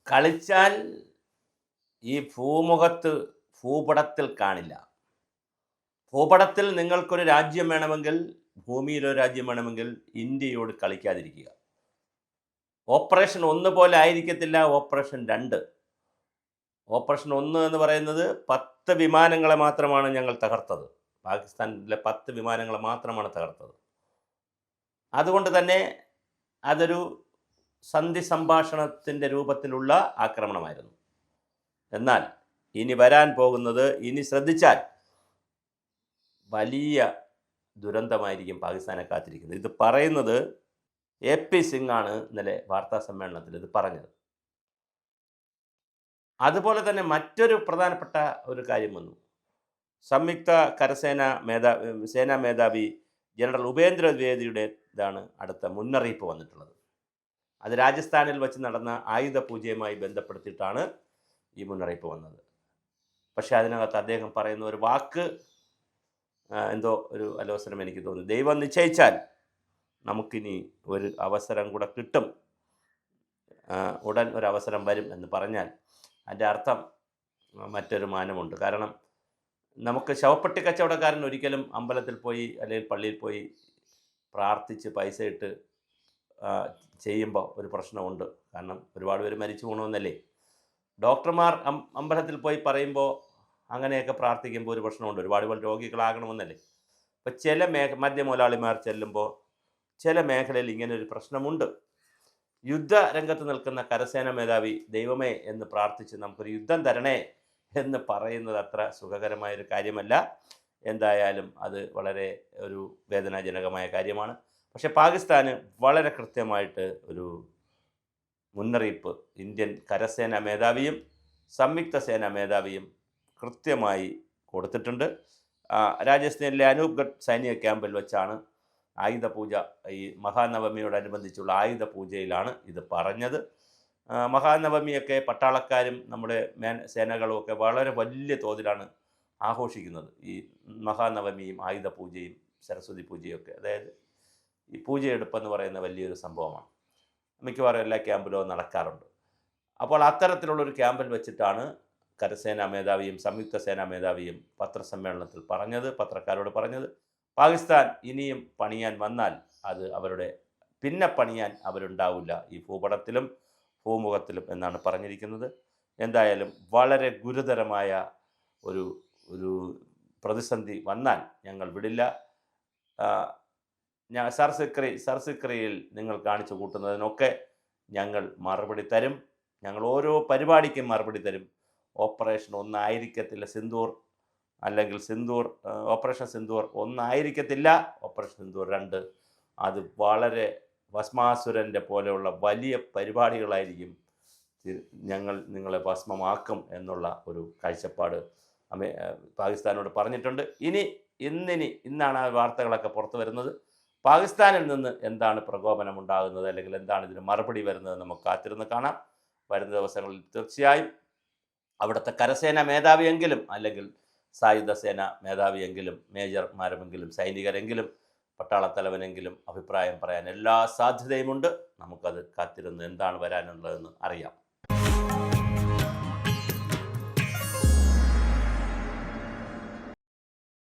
കളിച്ചാൽ ഈ ഭൂപടത്തിൽ കാണില്ല. ഭൂപടത്തിൽ നിങ്ങൾക്കൊരു രാജ്യം വേണമെങ്കിൽ, ഭൂമിയിലൊരു രാജ്യം വേണമെങ്കിൽ ഇന്ത്യയോട് കളിക്കാതിരിക്കുക. ഓപ്പറേഷൻ 1 പോലെ ആയിരിക്കത്തില്ല ഓപ്പറേഷൻ 2. ഓപ്പറേഷൻ 1 എന്ന് പറയുന്നത് 10 വിമാനങ്ങളെ മാത്രമാണ് ഞങ്ങൾ തകർത്തത്. പാകിസ്ഥാനിലെ 10 വിമാനങ്ങളെ മാത്രമാണ് തകർത്തത്. അതുകൊണ്ട് തന്നെ അതൊരു സന്ധി സംഭാഷണത്തിൻ്റെ രൂപത്തിലുള്ള ആക്രമണമായിരുന്നു. എന്നാൽ ഇനി വരാൻ പോകുന്നത്, ഇനി ശ്രദ്ധിച്ചാൽ വലിയ ദുരന്തമായിരിക്കും പാകിസ്ഥാനെ കാത്തിരിക്കുന്നത്. ഇത് പറയുന്നത് AP സിംഗ് ആണ് ഇന്നലെ വാർത്താ സമ്മേളനത്തിൽ ഇത് പറഞ്ഞത്. അതുപോലെ തന്നെ മറ്റൊരു പ്രധാനപ്പെട്ട ഒരു കാര്യം വന്നു. സംയുക്ത സേനാ മേധാവി ജനറൽ ഉപേന്ദ്ര ദ്വിവേദിയുടെ ഇതാണ് അടുത്ത മുന്നറിയിപ്പ് വന്നിട്ടുള്ളത്. അത് രാജസ്ഥാനിൽ വെച്ച് നടന്ന ആയുധ പൂജയുമായി ബന്ധപ്പെടുത്തിയിട്ടാണ് ഈ മുന്നറിയിപ്പ് വന്നത്. പക്ഷേ അതിനകത്ത് അദ്ദേഹം പറയുന്ന ഒരു വാക്ക് എന്തോ ഒരു അലോസരം എനിക്ക് തോന്നി. ദൈവം നിശ്ചയിച്ചാൽ നമുക്കിനി ഒരു അവസരം കൂടെ കിട്ടും, ഉടൻ ഒരു അവസരം വരും എന്ന് പറഞ്ഞാൽ അതിൻ്റെ അർത്ഥം മറ്റൊരു മാനമുണ്ട്. കാരണം നമുക്ക് ശവപ്പെട്ടി കച്ചവടക്കാരൻ ഒരിക്കലും അമ്പലത്തിൽ പോയി അല്ലെങ്കിൽ പള്ളിയിൽ പോയി പ്രാർത്ഥിച്ച് പൈസ ഇട്ട് ചെയ്യുമ്പോൾ ഒരു പ്രശ്നമുണ്ട്. കാരണം ഒരുപാട് പേര് മരിച്ചു പോകണമെന്നല്ലേ. ഡോക്ടർമാർ അമ്പലത്തിൽ പോയി പറയുമ്പോൾ അങ്ങനെയൊക്കെ പ്രാർത്ഥിക്കുമ്പോൾ ഒരു പ്രശ്നമുണ്ട്, ഒരുപാട് പേർ രോഗികളാകണമെന്നല്ലേ. അപ്പോൾ ചില മദ്യമുതലാളിമാർ ചെല്ലുമ്പോൾ ചില മേഖലയിൽ ഇങ്ങനെ ഒരു പ്രശ്നമുണ്ട്. യുദ്ധരംഗത്ത് നിൽക്കുന്ന കരസേനാ മേധാവി ദൈവമേ എന്ന് പ്രാർത്ഥിച്ച് നമുക്കൊരു യുദ്ധം തരണേ എന്ന് പറയുന്നത് അത്ര സുഖകരമായൊരു കാര്യമല്ല. എന്തായാലും അത് വളരെ ഒരു വേദനാജനകമായ കാര്യമാണ്. പക്ഷേ പാകിസ്ഥാന് വളരെ കൃത്യമായിട്ട് ഒരു മുന്നറിയിപ്പ് ഇന്ത്യൻ കരസേനാ മേധാവിയും സംയുക്ത സേനാ മേധാവിയും കൃത്യമായി കൊടുത്തിട്ടുണ്ട്. രാജസ്ഥാനിലെ അനൂപ്ഗഡ് സൈനിക ക്യാമ്പിൽ വെച്ചാണ് ആയുധ പൂജ, ഈ മഹാനവമിയോടനുബന്ധിച്ചുള്ള ആയുധ പൂജയിലാണ് ഇത് പറഞ്ഞത്. മഹാനവമിയൊക്കെ പട്ടാളക്കാരും നമ്മുടെ സേനകളും ഒക്കെ വളരെ വലിയ തോതിലാണ് ആഘോഷിക്കുന്നത്. ഈ മഹാനവമിയും ആയുധ പൂജയും സരസ്വതി പൂജയൊക്കെ, അതായത് ഈ പൂജയെടുപ്പെന്ന് പറയുന്ന വലിയൊരു സംഭവമാണ്. മിക്കവാറും എല്ലാ ക്യാമ്പിലും നടക്കാറുണ്ട്. അപ്പോൾ അത്തരത്തിലുള്ളൊരു ക്യാമ്പിൽ വെച്ചിട്ടാണ് കരസേനാ മേധാവിയും സംയുക്ത സേനാ മേധാവിയും പത്രസമ്മേളനത്തിൽ പത്രക്കാരോട് പറഞ്ഞത് പാകിസ്ഥാൻ ഇനിയും പണിയാൻ വന്നാൽ അത് പിന്നെ പണിയാൻ അവരുണ്ടാവില്ല ഈ ഭൂപടത്തിലും ഭൂമുഖത്തിലും എന്നാണ് പറഞ്ഞിരിക്കുന്നത്. എന്തായാലും വളരെ ഗുരുതരമായ ഒരു പ്രതിസന്ധി വന്നാൽ ഞങ്ങൾ വിടില്ല. സർസിക്രിയിൽ നിങ്ങൾ കാണിച്ചു കൂട്ടുന്നതിനൊക്കെ ഞങ്ങൾ മറുപടി തരും. ഞങ്ങൾ ഓരോ പരിപാടിക്കും മറുപടി തരും. ഓപ്പറേഷൻ 1 ആയിരിക്കത്തില്ല സിന്ദൂർ, അല്ലെങ്കിൽ ഓപ്പറേഷൻ സിന്ദൂർ 1 ആയിരിക്കത്തില്ല, ഓപ്പറേഷൻ സിന്ദൂർ 2. അത് വളരെ ഭസ്മാസുരൻ്റെ പോലെയുള്ള വലിയ പരിപാടികളായിരിക്കും. ഞങ്ങൾ നിങ്ങളെ ഭസ്മമാക്കും എന്നുള്ള ഒരു കാഴ്ചപ്പാട് പാകിസ്ഥാനോട് പറഞ്ഞിട്ടുണ്ട്. ഇന്നാണ് ആ വാർത്തകളൊക്കെ പുറത്തു വരുന്നത്. പാകിസ്ഥാനിൽ നിന്ന് എന്താണ് പ്രകോപനം ഉണ്ടാകുന്നത്, അല്ലെങ്കിൽ എന്താണ് ഇതിന് മറുപടി വരുന്നത്, നമുക്ക് കാത്തിരുന്ന് കാണാം. വരുന്ന ദിവസങ്ങളിൽ തീർച്ചയായും അവിടുത്തെ കരസേന മേധാവിയെങ്കിലും അല്ലെങ്കിൽ സായുധ സേന മേധാവിയെങ്കിലും മേജർമാരുമെങ്കിലും സൈനികരെങ്കിലും പട്ടാളത്തലവനെങ്കിലും അഭിപ്രായം പറയാൻ എല്ലാ സാധ്യതയുമുണ്ട്. നമുക്കത് കാത്തിരുന്ന് എന്താണ് വരാനുള്ളതെന്ന് അറിയാം.